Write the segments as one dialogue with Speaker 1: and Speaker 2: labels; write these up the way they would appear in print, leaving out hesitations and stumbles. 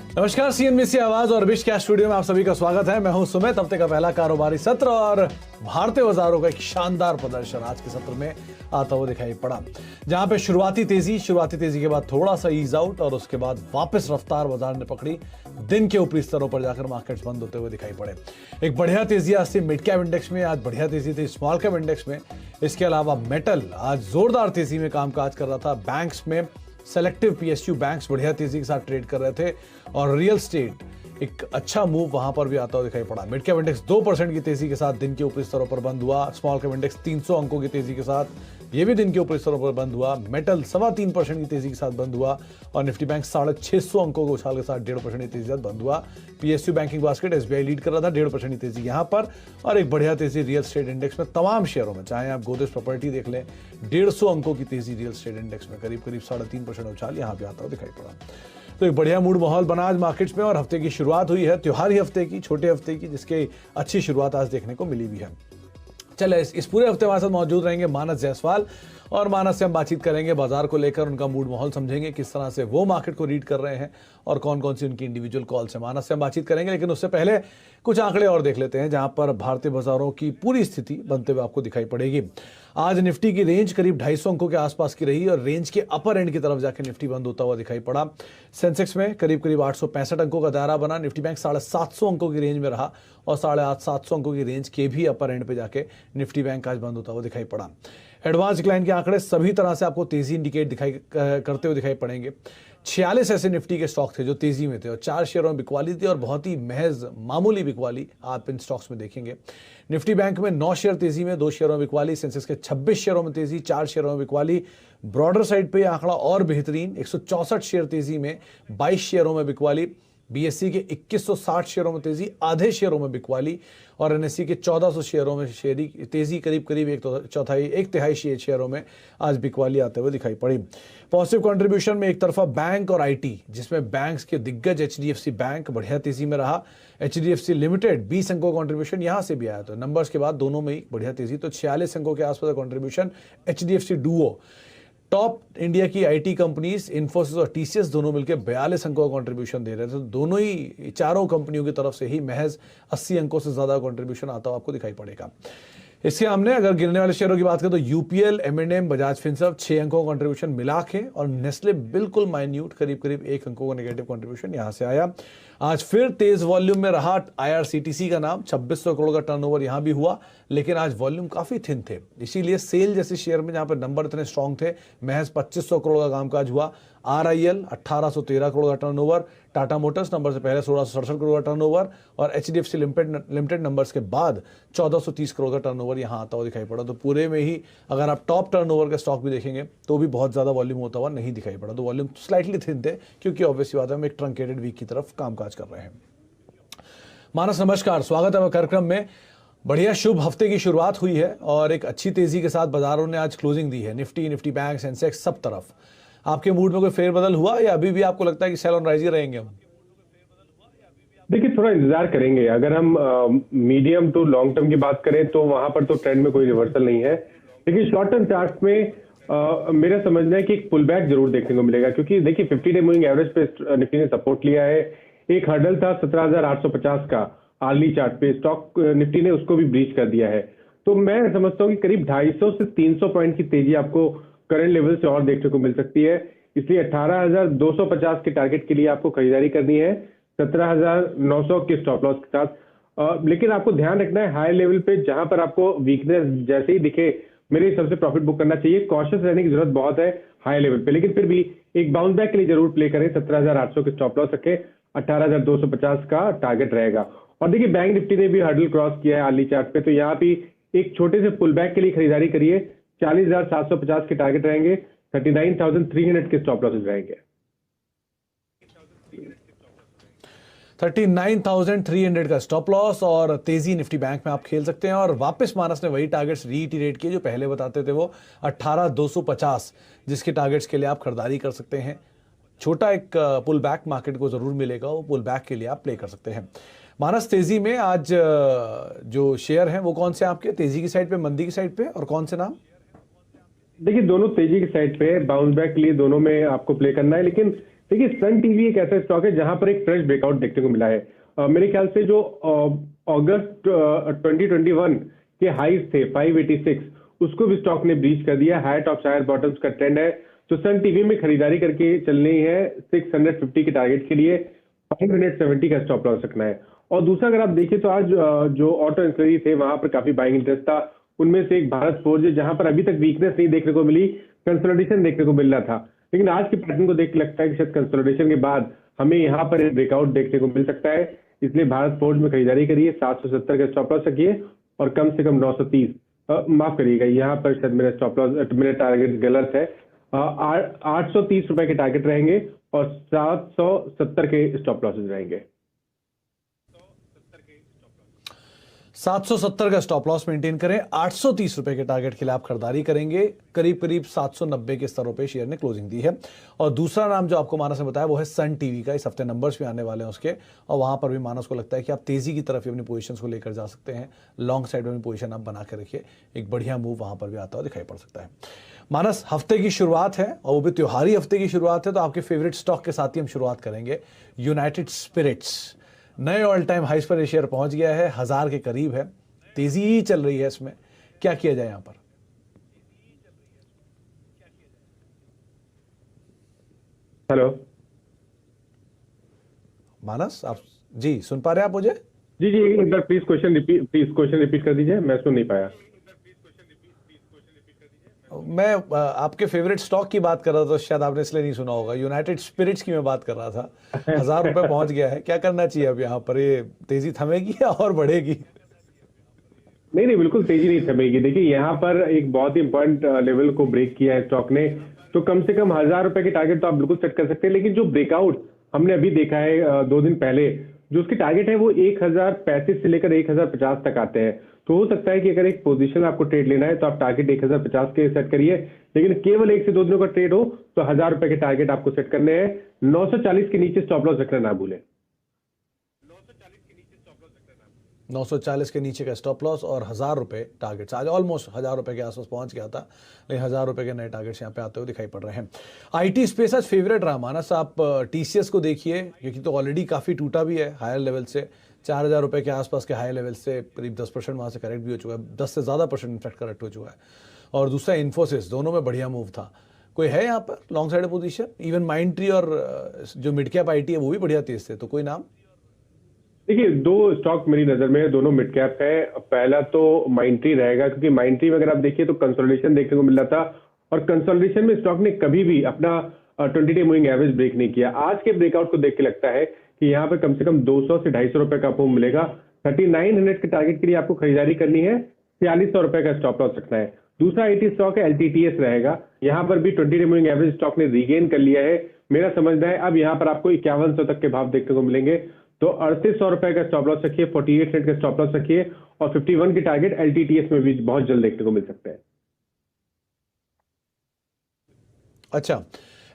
Speaker 1: नमस्कार, सीएनबीसी आवाज और विश कैश स्टूडियो में आप सभी का स्वागत है। मैं हूं सुमित। हफ्ते का पहला कारोबारी सत्र और भारतीय बाजारों का एक शानदार प्रदर्शन आज के सत्र में आता हुआ दिखाई पड़ा, जहां पे शुरुआती तेजी के बाद थोड़ा सा ईज आउट और उसके बाद वापस रफ्तार बाजार ने पकड़ी। दिन के ऊपरी स्तरों पर जाकर मार्केट्स बंद होते हुए दिखाई पड़े। एक बढ़िया तेजी आज थी मिड कैप इंडेक्स में, आज बढ़िया तेजी थी स्मॉल कैप इंडेक्स में। इसके अलावा मेटल आज जोरदार तेजी में कामकाज कर रहा था। बैंक्स में सेलेक्टिव पीएसयू बैंक्स बढ़िया तेजी के साथ ट्रेड कर रहे थे और रियल स्टेट एक अच्छा मूव वहां पर भी आता हुआ दिखाई पड़ा। मिड कैप इंडेक्स 2% की तेजी के साथ दिन के ऊपरी स्तरों पर बंद हुआ। स्मॉल कैप इंडेक्स 300 अंकों की तेजी के साथ ये भी दिन के ऊपरी स्तरों पर बंद हुआ। मेटल 3.25% की तेजी के साथ बंद हुआ और निफ्टी बैंक 650 अंकों के उछाल के साथ 1.5% की तेजी के साथ बंद हुआ। PSU banking basket SBI lead कर रहा था 1.5% की तेजी यहां पर और एक बढ़िया तेजी रियल स्टेट इंडेक्स में तमाम शेयरों में, चाहे आप गोदरेज प्रॉपर्टी देख लें, 150 अंकों की तेजी रियल स्टेट इंडेक्स में, करीब 3.5% उछाल यहां भी आता हुआ दिखाई पड़ा। तो एक बढ़िया मूड माहौल बना आज मार्केट्स में और हफ्ते की शुरुआत हुई है त्योहारी हफ्ते की, छोटे हफ्ते की, जिसके अच्छी शुरुआत आज देखने को मिली भी है। चले इस पूरे हफ्ते हमारे साथ मौजूद रहेंगे मानस जायसवाल और मानस से हम बातचीत करेंगे बाजार को लेकर, उनका मूड माहौल समझेंगे, किस तरह से वो मार्केट को रीड कर रहे हैं और कौन कौन सी उनकी इंडिविजुअल कॉल्स हैं। मानस से हम बातचीत करेंगे, लेकिन उससे पहले कुछ आंकड़े और देख लेते हैं जहां पर भारतीय बाजारों की पूरी स्थिति बनते हुए आपको दिखाई पड़ेगी। आज निफ्टी की रेंज करीब 250 अंकों के आसपास की रही और रेंज के अपर एंड की तरफ जाकर निफ्टी बंद होता हुआ दिखाई पड़ा। सेंसेक्स में करीब 865 अंकों का दायरा बना। निफ्टी बैंक 750 अंकों की रेंज में रहा और 750 अंकों की रेंज के भी अपर एंड पे जाके निफ्टी बैंक आज बंद होता हुआ दिखाई पड़ा। एडवांस डिक्लाइन के आंकड़े सभी तरह से आपको तेजी इंडिकेट करते हुए दिखाई पड़ेंगे। 46 ऐसे निफ्टी के स्टॉक थे जो तेजी में थे और 4 शेयरों में बिकवाली थी और बहुत ही महज मामूली बिकवाली आप इन स्टॉक्स में देखेंगे। निफ्टी बैंक में 9 शेयर तेजी में, 2 शेयरों में बिकवाली। सेंसेक्स के 26 शेयरों में तेजी, 4 शेयरों में बिकवाली। ब्रॉडर साइड पे आंकड़ा और बेहतरीन, 164 शेयर तेजी में, 22 शेयरों में बिकवाली। बीएससी के 2160 शेयरों में तेजी, आधे शेयरों में बिकवाली और एनएससी के 1400 शेयरों में तेजी, करीब एक तिहाई शेयरों में आज बिकवाली आते हुए दिखाई पड़ी। पॉजिटिव कंट्रीब्यूशन में एक तरफा बैंक और आईटी, जिसमें बैंक्स के दिग्गज एचडीएफसी बैंक बढ़िया तेजी में रहा। एचडीएफसी लिमिटेड 20 अंकों का कंट्रीब्यूशन यहां से भी आया, तो नंबर्स के बाद दोनों में ही बढ़िया तेजी, तो 46 अंकों के आसपास का contribution HDFC Duo. Top India की आईटी कंपनीज इन्फोसिस और टीसीएस दोनों मिलकर 42 अंकों का कंट्रीब्यूशन दे रहे थे। तो दोनों ही चारों कंपनियों की तरफ से ही महज 80 अंकों से ज्यादा कंट्रीब्यूशन आता हुआ आपको दिखाई पड़ेगा। इसके हमने अगर गिरने वाले शेयरों की बात करें तो यूपीएल, एम&एम, बजाज फिनसर्व 6 अंकों का कंट्रीब्यूशन मिला के और नेस्ले बिल्कुल माइन्यूट करीब 1 अंकों का नेगेटिव कंट्रीब्यूशन यहां से आया। आज फिर तेज वॉल्यूम में रहा आईआरसीटीसी का नाम, 2600 करोड़ का टर्नओवर यहां भी हुआ, लेकिन आज वॉल्यूम काफी थिन थे, इसीलिए सेल जैसे शेयर में जहां पर नंबर इतने स्ट्रांग थे महज 2500 करोड़ का कामकाज हुआ। आरआईएल 1813 करोड़ का टर्नओवर, टाटा मोटर्स नंबर से पहले 1667 करोड़ का टर्नओवर और एचडीएफसी लिमिटेड नंबर्स के बाद 1430 करोड़ का टर्नओवर यहां आता हुआ दिखाई पड़ा। तो पूरे में ही अगर आप टॉप टर्नओवर के स्टॉक भी देखेंगे तो भी बहुत ज्यादा वॉल्यूम होता हुआ नहीं दिखाई पड़ा। तो वॉल्यूम स्लाइटली थिन थे क्योंकि ऑब्वियसली बात है हम एक ट्रंकेटेड वीक की तरफ कामकाज कर रहे हैं। मानस नमस्कार, स्वागत है कार्यक्रम में। बढ़िया शुभ हफ्ते की शुरुआत हुई है और एक अच्छी तेजी के साथ बाजारों ने आज क्लोजिंग दी है। निफ्टी बैंक, सेंसेक्स सब तरफ। आपके मूड में कोई फेरबदल हुआ या अभी भी आपको लगता है कि सेल ऑन राइज ही रहेंगे हम?
Speaker 2: देखिए, थोड़ा इंतजार करेंगे। अगर हम मीडियम टू लॉन्ग टर्म की बात करें तो वहां पर तो ट्रेंड में कोई रिवर्सल नहीं है, लेकिन शॉर्ट टर्म चार्ट में मेरा समझना है कि एक पुल बैक जरूर देखने को मिलेगा, क्योंकि देखिए 50 डे मूविंग एवरेज पे निफ्टी ने सपोर्ट लिया है। एक हर्डल था 17,850 का आर्ली चार्ट पे, स्टॉक निफ्टी ने उसको भी ब्रीच कर दिया है। तो मैं समझता हूँ कि करीब 250 से 300 पॉइंट की तेजी आपको करंट लेवल से और देखने को मिल सकती है, इसलिए 18,250 के टारगेट के लिए आपको खरीदारी करनी है 17,900 के स्टॉप लॉस के साथ। लेकिन आपको ध्यान रखना है हाई लेवल पे जहां पर आपको वीकनेस जैसे ही दिखे मेरे हिसाब से प्रॉफिट बुक करना चाहिए। कॉशियस रहने की जरूरत बहुत है हाई लेवल पे, लेकिन फिर भी एक बाउंस बैक के लिए जरूर प्ले करें। 17,800 के स्टॉप लॉस रखें, 18,250 का टारगेट रहेगा। और देखिए बैंक निफ्टी ने भी हर्डल क्रॉस किया है अर्ली चार्ट पे, तो यहाँ भी एक छोटे से पुल बैक के लिए खरीदारी करिए। 40,750 के टारगेट रहेंगे, 39,300 के स्टॉप लॉसेस रहेंगे।
Speaker 1: 39,300 का स्टॉप लॉस और तेजी निफ्टी बैंक में आप खेल सकते हैं। और वापस मानस ने वही टारगेट्स रीइटरेट किए जो पहले बताते थे, वो 18,250 जिसके टारगेट्स के लिए आप खरीदारी कर सकते हैं। छोटा एक पुल बैक मार्केट को जरूर मिलेगा, वो पुल बैक के लिए आप प्ले कर सकते हैं। मानस, तेजी में आज जो शेयर हैं वो कौन से आपके, तेजी की साइड पे, मंदी की साइड पे, और कौन से नाम?
Speaker 2: देखिए दोनों तेजी की साइड पे है, बाउंस बैक के लिए दोनों में आपको प्ले करना है, लेकिन देखिए सन टीवी एक ऐसा स्टॉक है जहां पर एक फ्रेश ब्रेकआउट देखने को मिला है। मेरे ख्याल से जो अगस्त 2021 के हाईज थे 586, उसको भी स्टॉक ने ब्रीच कर दिया। हायर टॉप्स हायर बॉटम्स का ट्रेंड है, तो सन टीवी में खरीदारी करके चलनी है 650 के टारगेट के लिए। 570 का स्टॉप लॉस रखना है। और दूसरा अगर आप देखिए तो आज जो ऑटो इंक्वायरी थे वहां पर काफी बाइंग इंटरेस्ट था। उनमें से एक भारत फोर्ज है जहां पर अभी तक वीकनेस नहीं देखने को मिली, कंसोलिडेशन देखने को मिल रहा था। लेकिन आज के पैटर्न को देख के लगता है कि शायद कंसोलिडेशन के बाद हमें यहाँ पर एक ब्रेकआउट देखने को मिल सकता है। इसलिए भारत फोर्ज में खरीदारी करिए, 770 का स्टॉप लॉस रखिए और कम से कम 930, माफ करिएगा यहाँ पर शायद मेरा स्टॉप लॉस, मेरा टारगेट गलत है। 830 रुपए के टारगेट रहेंगे और 770 के स्टॉप लॉसेज रहेंगे।
Speaker 1: 770 का स्टॉप लॉस मेंटेन करें। 830 रुपए के टारगेट के लिए आप खरीदारी करेंगे। करीब करीब 790 के स्तरों पे शेयर ने क्लोजिंग दी है। और दूसरा नाम जो आपको मानस ने बताया वो है सन टीवी का। इस हफ्ते नंबर्स भी आने वाले हैं उसके, और वहां पर भी मानस को लगता है कि आप तेजी की तरफ ही अपनी पोजीशन को लेकर जा सकते हैं। लॉन्ग साइड में अपनी पोजीशन आप बना के रखिए, एक बढ़िया मूव वहां पर भी आता हुआ दिखाई पड़ सकता है। मानस, हफ्ते की शुरुआत है और वो भी त्योहारी हफ्ते की शुरुआत है, तो आपके फेवरेट स्टॉक के साथ ही हम शुरुआत करेंगे। यूनाइटेड स्पिरिट्स नए ऑल टाइम हाइस पर शेयर पहुंच गया है, 1000 के करीब है, तेजी ही चल रही है इसमें। क्या किया जाए यहां पर?
Speaker 2: हेलो
Speaker 1: मानस, आप जी सुन पा रहे हैं आप मुझे?
Speaker 2: जी जी, एक बार प्लीज क्वेश्चन रिपीट कर दीजिए, मैं सुन नहीं पाया।
Speaker 1: मैं आपके फेवरेट स्टॉक की बात कर रहा था, तो शायद आपने इसलिए नहीं सुना होगा। यूनाइटेड स्पिरिट्स की मैं बात कर रहा था। 1000 रुपए पहुंच गया है, क्या करना चाहिए अब यहाँ पर? ये तेजी थमेगी या और बढ़ेगी?
Speaker 2: नहीं नहीं, बिल्कुल तेजी नहीं थमेगी। देखिए यहाँ पर एक बहुत ही इंपॉर्टेंट लेवल को ब्रेक किया है स्टॉक ने, तो कम से कम 1000 रुपए के टारगेट तो आप बिल्कुल सेट कर सकते हैं। लेकिन जो ब्रेकआउट हमने अभी देखा है 2 दिन पहले, जो उसकी टारगेट है वो 1035 से लेकर 1050 तक आते हैं। तो हो सकता है कि अगर एक पोजीशन आपको ट्रेड लेना है तो आप टारगेट 1050 के सेट करिए। लेकिन केवल 1 से 2 दिनों का ट्रेड हो तो 1000 रुपए के टारगेट आपको सेट करने हैं। 940 के नीचे स्टॉप लॉस रखना ना भूलें।
Speaker 1: 940 के नीचे का स्टॉप लॉस और 1000 रुपए टारगेट्स। आज ऑलमोस्ट 1000 रुपए के आसपास पहुंच गया था, लेकिन 1000 रुपए के नए टारगेट्स यहाँ पे आते हुए दिखाई पड़ रहे हैं। आईटी स्पेस आज फेवरेट रहा मानस। आप टीसीएस को देखिए, क्योंकि तो ऑलरेडी काफी टूटा भी है हायर लेवल से। 4000 रुपए के आसपास के हाई लेवल से करीब 10% वहां से करेक्ट भी हो चुका है, 10 से ज्यादा परसेंट इनफैक्ट करेक्ट हो चुका है। और दूसरा इन्फोसिस, दोनों में बढ़िया मूव था। कोई है यहाँ पर long side position? Even Mindtree और जो मिड कैप आईटी है वो भी बढ़िया तेज थे, तो कोई नाम?
Speaker 2: देखिए 2 स्टॉक मेरी नजर में है, दोनों मिड कैप है। पहला तो माइंडट्री रहेगा, क्योंकि माइंडट्री में अगर आप देखिए तो कंसोलिडेशन देखने को मिल रहा था, और कंसोलिडेशन में स्टॉक ने कभी भी अपना 20 डे मूविंग एवरेज ब्रेक नहीं किया। आज के ब्रेकआउट को देख के लगता है कि यहाँ पे कम से कम 200 से 250 रुपए का मूव मिलेगा। 3900 के टारगेट के लिए आपको खरीदारी करनी है, 4600 रुपए का स्टॉप लॉस रखना है। दूसरा आईटी स्टॉक है एलटीटीएस रहेगा। यहाँ पर भी 20 डे मूविंग एवरेज स्टॉक ने रीगेन कर लिया है। मेरा समझना है अब यहाँ पर आपको 5100 तक के भाव देखने को मिलेंगे। तो 3800 रुपए का स्टॉप लॉस रखिए, 48 सेंट का स्टॉप लॉस रखिए, और 51 की टारगेट एलटीटीएस में भी बहुत जल्द देखने को मिल सकता है।
Speaker 1: अच्छा,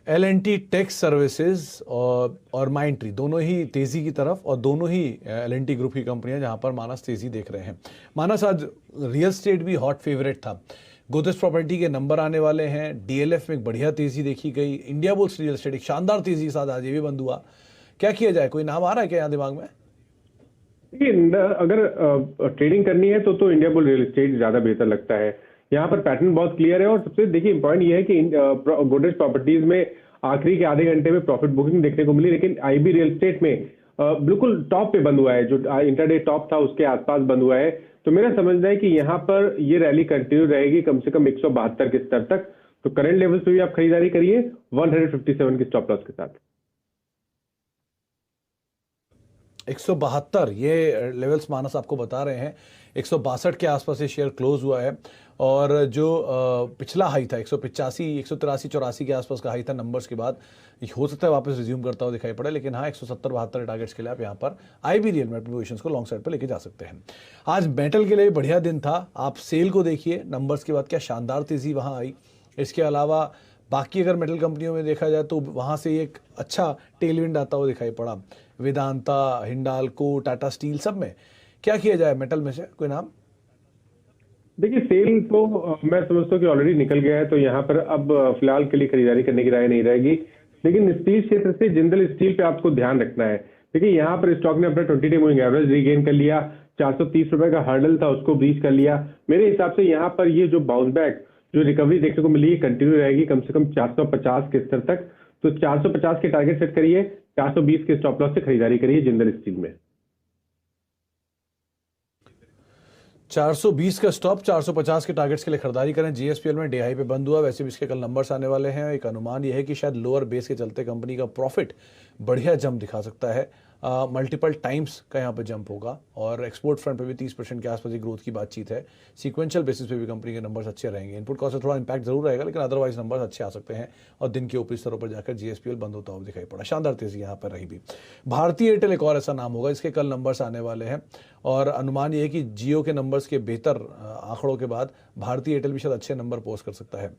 Speaker 1: L&T टेक सर्विसेज और माइंडट्री दोनों ही तेजी की तरफ, और दोनों ही L&T ग्रुप की कंपनियां जहां पर मानस तेजी देख रहे हैं। मानस, आज रियल स्टेट भी हॉट फेवरेट था। गोदरेज प्रॉपर्टी के नंबर आने वाले हैं, डीएलएफ में एक बढ़िया तेजी देखी गई, इंडिया बुल्स रियल एस्टेट एक शानदार तेजी के साथ आज ये भी बंद हुआ। क्या किया जाए? कोई नाम आ रहा है क्या यहाँ दिमाग में?
Speaker 2: अगर ट्रेडिंग करनी है तो इंडिया बुल रियल एस्टेट ज्यादा बेहतर लगता है। यहाँ पर पैटर्न बहुत क्लियर है, और सबसे देखिए इंपॉर्टेंट ये है कि गोदरेज प्रॉपर्टीज में आखिरी के आधे घंटे में प्रॉफिट बुकिंग देखने को मिली, लेकिन आईबी रियल एस्टेट में बिल्कुल टॉप पे बंद हुआ है। जो इंटरडे टॉप था उसके आसपास बंद हुआ है। तो मेरा समझना है कि यहाँ पर ये रैली कंटिन्यू रहेगी कम से कम 172 के स्तर तक। तो करंट लेवल पे भी आप खरीदारी करिए 157 के स्टॉप लॉस के साथ।
Speaker 1: 172 ये लेवल्स मानस आपको बता रहे हैं। 162 के आसपास ये शेयर क्लोज हुआ है, और जो पिछला हाई था 185, 183, 84 के आसपास का हाई था नंबर्स के बाद, हो सकता है वापस रिज्यूम करता हुआ दिखाई पड़े। लेकिन हाँ, 170-72 टारगेट्स के लिए आप यहाँ पर आईबी रियल में पोजिशन को लॉन्ग साइड पर लेके जा सकते हैं। आज मेटल के लिए बढ़िया दिन था। आप सेल को देखिए, नंबर्स के बाद क्या शानदार तेजी वहाँ आई। इसके अलावा बाकी अगर मेटल कंपनियों में देखा जाए तो वहाँ से एक अच्छा टेलविंड आता हुआ दिखाई पड़ा। वेदांता, हिंडाल्को, टाटा स्टील, सब में क्या किया जाए मेटल में से? कोई नाम?
Speaker 2: देखिए सेल तो मैं समझता हूँ कि ऑलरेडी निकल गया है, तो यहाँ पर अब फिलहाल के लिए खरीदारी करने की राय नहीं रहेगी। लेकिन स्टील क्षेत्र से जिंदल स्टील पे आपको ध्यान रखना है। देखिए यहाँ पर स्टॉक ने अपना 20 डे मूविंग एवरेज रीगेन कर लिया, 430 रुपए का हर्डल था उसको ब्रीच कर लिया। मेरे हिसाब से यहाँ पर ये जो बाउंस बैक जो रिकवरी देखने को मिली कंटिन्यू रहेगी कम से कम 450 के स्तर तक। तो 450 के टारगेट सेट करिए, 420 के स्टॉप लॉस से खरीदारी करिए जिंदल स्टील में।
Speaker 1: 420 का स्टॉप, 450 के टारगेट्स के लिए खरीदारी करें। जीएसपीएल में डे हाई पे बंद हुआ, वैसे भी इसके कल नंबर्स आने वाले हैं। एक अनुमान यह है कि शायद लोअर बेस के चलते कंपनी का प्रॉफिट बढ़िया जंप दिखा सकता है, मल्टीपल टाइम्स का यहाँ पे जंप होगा। और एक्सपोर्ट फ्रंट पे भी 30% के आसपास की ग्रोथ की बातचीत है। सीक्वेंशियल बेसिस पे भी कंपनी के नंबर्स अच्छे रहेंगे। इनपुट कॉस्ट से थोड़ा इंपैक्ट जरूर रहेगा, लेकिन अदरवाइज नंबर्स अच्छे आ सकते हैं। और दिन के ऊपरी स्तरों पर जाकर जीएसपीएल बंद होता हुआ दिखाई पड़ा। शानदार तेजी यहाँ पर रही भी। भारतीय एयरटेल एक और ऐसा नाम होगा, इसके कल नंबर्स आने वाले हैं। और अनुमान ये है कि जियो के नंबर्स के बेहतर आंकड़ों के बाद भारतीय एयरटेल भी शायद अच्छे नंबर पोस्ट कर सकता है,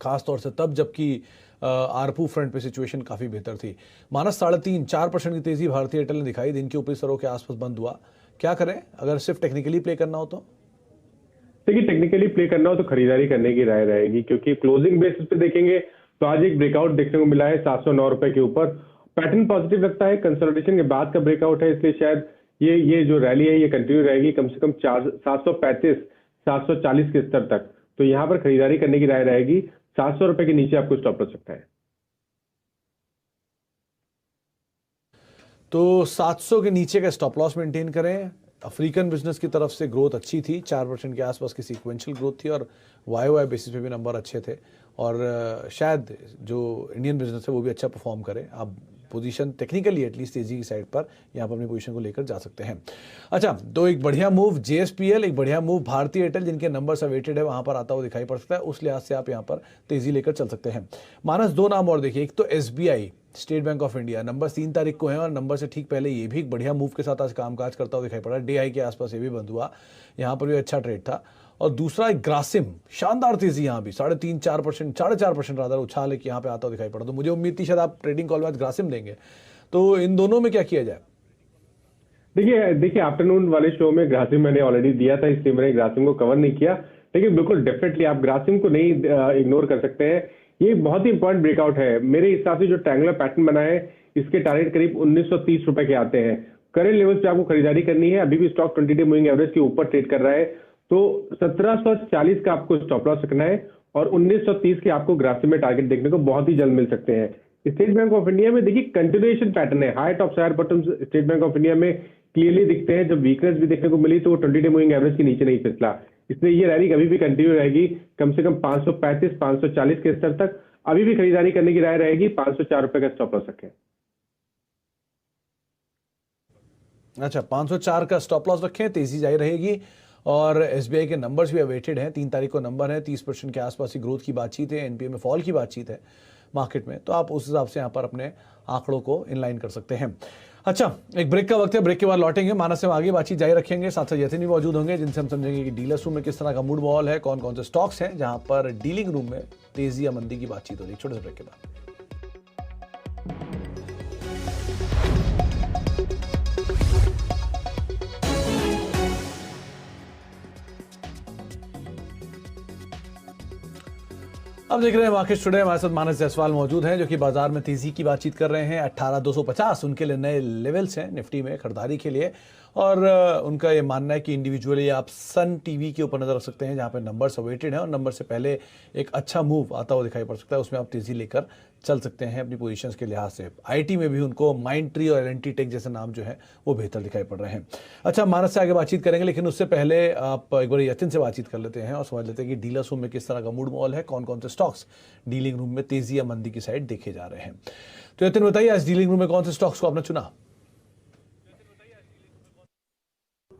Speaker 1: खास तौर से तब जबकि आरपू फ्रंट पे सिचुएशन काफी बेहतर थी। माइनस 3.5-4% की तेजी भारतीय एयरटेल ने दिखाई, दिन के ऊपरी स्तरों के आसपास बंद हुआ। क्या करें अगर सिर्फ टेक्निकली प्ले करना हो तो?
Speaker 2: देखिए टेक्निकली प्ले करना हो तो खरीदारी करने की राय रहेगी, क्योंकि क्लोजिंग बेसिस पे देखेंगे तो आज एक ब्रेकआउट देखने को मिला है 709 रुपए के ऊपर। पैटर्न पॉजिटिव लगता है, कंसोलिडेशन के बाद का ब्रेकआउट है, इसलिए शायद ये जो रैली है ये कंटिन्यू रहेगी कम से कम 740 के स्तर तक। तो यहाँ पर खरीदारी करने की राय रहेगी। 700 रुपए के नीचे आपको स्टॉप लग सकता है।
Speaker 1: तो 700 के नीचे का स्टॉप लॉस मेंटेन करें। अफ्रीकन बिजनेस की तरफ से ग्रोथ अच्छी थी, 4% के आसपास की सीक्वेंशियल ग्रोथ थी, और वाई बेसिस पे भी नंबर अच्छे थे। और शायद जो इंडियन बिजनेस है वो भी अच्छा परफॉर्म करे। आप पोजीशन टेक्निकली एटलीस्ट तेजी की साइड पर यहाँ पर अपनी पोजीशन को लेकर जा सकते हैं। अच्छा, तो एक बढ़िया मूव जेएसपीएल, एक बढ़िया मूव भारतीय एयरटेल, जिनके नंबर्स अवेटेड है वहां पर आता हुआ दिखाई पड़ सकता है। उस लिहाज से आप यहाँ पर तेजी लेकर चल सकते हैं। मानस 2 नाम और देखिए। एक तो SBI, state Bank of India, number 3 तारीख को है, और नंबर से ठीक पहले ये भी एक बढ़िया मूव के साथ आज कामकाज करता हुआ दिखाई पड़ा। डे हाई के आसपास ये भी बंद हुआ, यहाँ पर भी अच्छा ट्रेड था। और दूसरा एक ग्रासिम, शानदार तेजी यहाँ भी 3.5-4%, 4.5% रादर उछाल एक यहाँ पे आता हुआ दिखाई पड़ा। तो मुझे उम्मीद थी शायद आप ट्रेडिंग कॉल में आज ग्रासिम देंगे। तो इन दोनों में क्या किया जाए?
Speaker 2: देखिए आफ्टरनून वाले शो में ग्रासिम मैंने ऑलरेडी दिया था, इसलिए मैंने ग्रासिम को कवर नहीं किया। लेकिन बिल्कुल डेफिनेटली आप ग्रासिम को नहीं इग्नोर कर सकते हैं। ये बहुत ही इंपॉर्टेंट ब्रेकआउट है। मेरे हिसाब से जो ट्रायंगुलर पैटर्न बना है इसके टारगेट करीब 1930 रुपए के आते हैं। करंट लेवल पे आपको खरीदारी करनी है। अभी भी स्टॉक 20 डे मूविंग एवरेज के ऊपर ट्रेड कर रहा है, तो 1740 का आपको स्टॉप लॉस रखना है, और 1930 के आपको ग्रासिम में टारगेट देखने को बहुत ही जल्द मिल सकते हैं। स्टेट बैंक ऑफ इंडिया में देखिए कंटिन्यूएशन पैटर्न है, high top higher bottom State Bank of India में क्लियरली दिखते हैं। जब वीकनेस भी देखने को मिली तो वो 20 डे मूविंग एवरेज के नीचे नहीं फिसला, इसलिए ये रैली कभी भी कंटिन्यू रहेगी कम से कम 535-540 के स्तर तक। अभी भी खरीदारी करने की राय रहेगी, 504 रुपए का स्टॉप लॉस रखें।
Speaker 1: अच्छा, 504 का स्टॉप लॉस रखें, तेजी जारी रहेगी। और एसबीआई के नंबर्स भी अवेटेड हैं, 3 तारीख को नंबर है, 30% के आसपास की ग्रोथ की बातचीत है, एनपीए में फॉल की बातचीत है मार्केट में। तो आप उस हिसाब से यहाँ पर अपने आंकड़ों को इनलाइन कर सकते हैं। अच्छा, एक ब्रेक का वक्त है, ब्रेक के बाद लौटेंगे। मानस से आगे बातचीत जारी रखेंगे, साथ साथ यतिन भी मौजूद होंगे, जिनसे हम समझेंगे कि डीलर्स रूम में किस तरह का मूड माहौल है, कौन कौन से स्टॉक्स हैं जहां पर डीलिंग रूम में तेजी या मंदी की बातचीत हो रही है। छोटे से ब्रेक के बाद। अब देख रहे हैं मार्केट टुडे। हमारे साथ मानस जायसवाल मौजूद हैं, जो कि बाजार में तेजी की बातचीत कर रहे हैं। 18,250 उनके लिए नए लेवल्स हैं निफ्टी में खरीदारी के लिए। और उनका ये मानना है कि इंडिविजुअली आप सन टीवी के ऊपर नजर रख सकते हैं, जहां पे नंबर्स अवेटेड हैं और नंबर से पहले एक अच्छा मूव आता हुआ दिखाई पड़ सकता है। उसमें आप तेजी लेकर चल सकते हैं अपनी पोजीशंस के लिहाज से। आईटी में भी उनको माइंड ट्री और एलएनटी टेक जैसे नाम जो है वो बेहतर दिखाई पड़ रहे हैं। अच्छा, मानस से आगे बातचीत करेंगे, लेकिन उससे पहले आप एक बार यतिन से बातचीत कर लेते हैं और समझ लेते हैं कि डीलर्स रूम में किस तरह का मूड माहौल है, कौन कौन से स्टॉक्स डीलिंग रूम में तेजी या मंदी की साइड देखे जा रहे हैं। तो यतिन बताइए, आज डीलिंग रूम में कौन से स्टॉक्स को आपने चुना?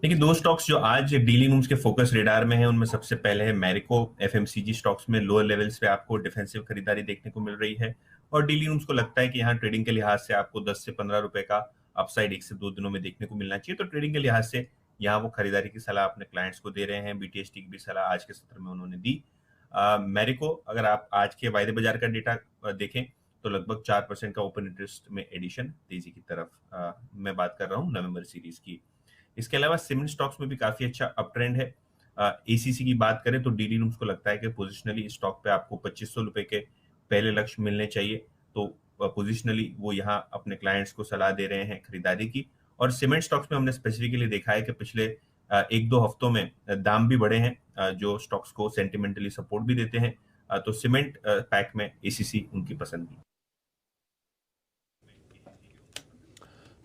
Speaker 3: देखिए, 2 स्टॉक्स जो आज डीलिंग रूम्स के फोकस रेडार में है, उनमें सबसे पहले है मैरिको। एफएमसीजी स्टॉक्स में लोअर लेवल्स पे आपको डिफेंसिव खरीदारी देखने को मिल रही है, और डीलिंग रूम्स को लगता है कि यहाँ ट्रेडिंग के लिहाज से आपको 10 से 15 रुपए का अपसाइड 1 से 2 दिनों में देखने को मिलना चाहिए। तो ट्रेडिंग के लिहाज से यहाँ वो खरीदारी की सलाह अपने क्लाइंट्स को दे रहे हैं। बीटीएसटी की भी सलाह आज के सत्र में उन्होंने दी। मैरिको, अगर आप आज के वायदे बाजार का डेटा देखें तो लगभग 4% का ओपन इंटरेस्ट में एडिशन तेजी की तरफ मैं बात कर रहा हूँ नवंबर सीरीज की। इसके अलावा सीमेंट स्टॉक्स में भी काफी अच्छा अप ट्रेंड है। एसीसी की बात करें तो डीडी रूम्स को लगता है कि पोजिशनली स्टॉक पे आपको 2500 रुपए के पहले लक्ष्य मिलने चाहिए। तो पोजिशनली वो यहाँ अपने क्लाइंट्स को सलाह दे रहे हैं खरीदारी की। और सीमेंट स्टॉक्स में हमने स्पेसिफिकली देखा है कि पिछले 1-2 हफ्तों में दाम भी बढ़े हैं, जो स्टॉक्स को सेंटिमेंटली सपोर्ट भी देते हैं। तो सीमेंट पैक में एसीसी उनकी पसंद की।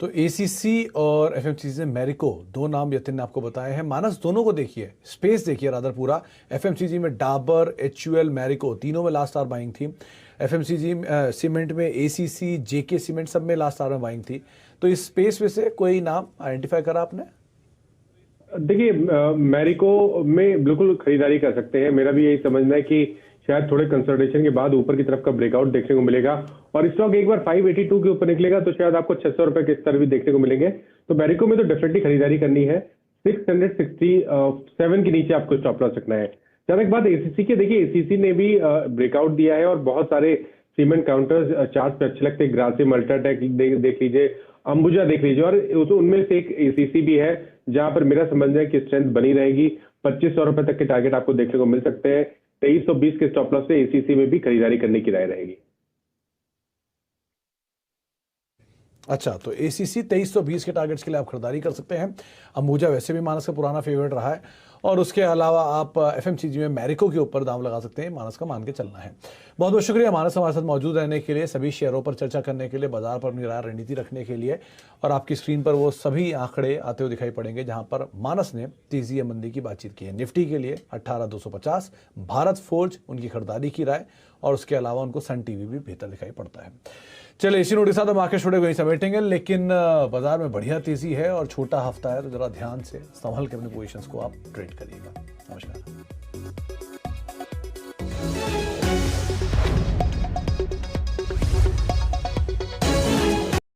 Speaker 1: तो एसीसी और एफएमसीजी में मैरिको, दो नाम यतिन ने आपको बताए हैं। मानस दोनों को देखिए, स्पेस देखिए रादर पूरा। एफएमसीजी में डाबर, एचयूएल, मैरिको तीनों में लास्ट आवर बाइंग थी। एफएमसीजी सीमेंट में एसीसी, जेके सीमेंट सब में लास्ट आवर में बाइंग थी। तो इस स्पेस में से कोई नाम आइडेंटिफाई करा आपने?
Speaker 2: देखिए, मैरिको में बिल्कुल खरीदारी कर सकते हैं। मेरा भी यही समझना है कि शायद थोड़े कंसोलिडेशन के बाद ऊपर की तरफ का ब्रेकआउट देखने को मिलेगा और स्टॉक एक बार 582 के ऊपर निकलेगा तो शायद आपको 600 रुपए के स्तर भी देखने को मिलेंगे। तो मैरिको में तो डेफिनेटली खरीदारी करनी है। 667 के नीचे आपको स्टॉप लॉस रखना है। जहां तक बात एसीसी की, देखिए एसीसी ने भी ब्रेकआउट दिया है और बहुत सारे सीमेंट काउंटर्स चार्ट पे अच्छे लगते हैं। ग्रासिम, अल्ट्राटेक देख लीजिए, अंबुजा देख लीजिए, और उनमें से एक एसीसी भी है जहां पर मेरा समझना है कि स्ट्रेंथ बनी रहेगी। 2500 रुपए तक के टारगेट आपको देखने को मिल सकते हैं। 2320 के स्टॉप लॉस से एसीसी में भी खरीदारी करने की राय रहेगी।
Speaker 1: अच्छा, तो एसीसी 2320 के टारगेट्स के लिए आप खरीदारी कर सकते हैं। अंबुजा वैसे भी मानस का पुराना फेवरेट रहा है और उसके अलावा आप एफएमसीजी में मैरिको के ऊपर दाम लगा सकते हैं। मानस का मान के चलना है। बहुत बहुत शुक्रिया मानस हमारे साथ मौजूद रहने के लिए, सभी शेयरों पर चर्चा करने के लिए, बाजार पर अपनी राय रणनीति रखने के लिए। और आपकी स्क्रीन पर वो सभी आंकड़े आते हुए दिखाई पड़ेंगे जहां पर मानस ने तेजी या मंदी की बातचीत की है। निफ्टी के लिए 18250, भारत फोर्ज उनकी खरीदारी की राय, और उसके अलावा उनको सन टीवी भी बेहतर दिखाई पड़ता है। चलिए, इसी नोट के साथ हम आके छोड़े वहीं समेटेंगे, लेकिन बाजार में बढ़िया तेजी है और छोटा हफ्ता है, तो जरा ध्यान से संभल के अपनी पोजीशंस को आप ट्रेड करिएगा। नमस्कार।